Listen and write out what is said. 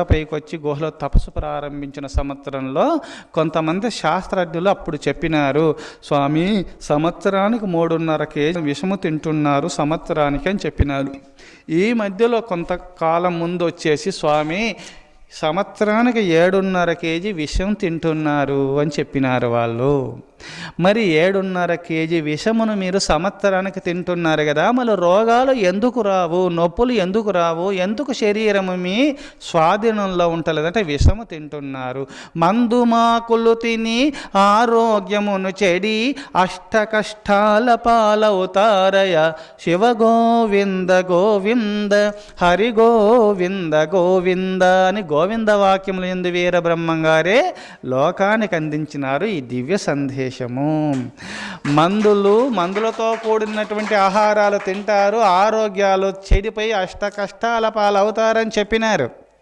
పైకి వచ్చి గుహలో తపస్సు ప్రారంభించిన సంవత్సరంలో కొంతమంది శాస్త్రజ్ఞులు అప్పుడు చెప్పినారు, స్వామి సంవత్సరానికి 3.5 కేజీ విషము తింటున్నారు సంవత్సరానికి అని చెప్పినారు. ఈ మధ్యలో కొంతకాలం ముందు వచ్చేసి స్వామి సంవత్సరానికి 7.5 కేజీ విషం తింటున్నారు అని చెప్పినారు వాళ్ళు. మరి 7.5 కేజీ విషమును మీరు సంవత్సరానికి తింటున్నారు కదా, మళ్ళీ రోగాలు ఎందుకు రావు, నొప్పులు ఎందుకు రావు, ఎందుకు శరీరము మీ స్వాధీనంలో ఉంటలేదంటే విషము తింటున్నారు. మందు మాకులు తిని ఆరోగ్యమును చెడి అష్ట కష్టాల పాలవుతారయ. శివ గోవింద గోవింద హరి గోవింద గోవింద అని గోవింద వాక్యములు ఎందు వీర బ్రహ్మంగారే లోకానికి అందించినారు ఈ దివ్య సందేశం. మందులతో కూడినటువంటి ఆహారాలు తింటారు, ఆరోగ్యాలు చెడిపోయి అష్ట కష్టాల పాలవుతారని చెప్పినారు.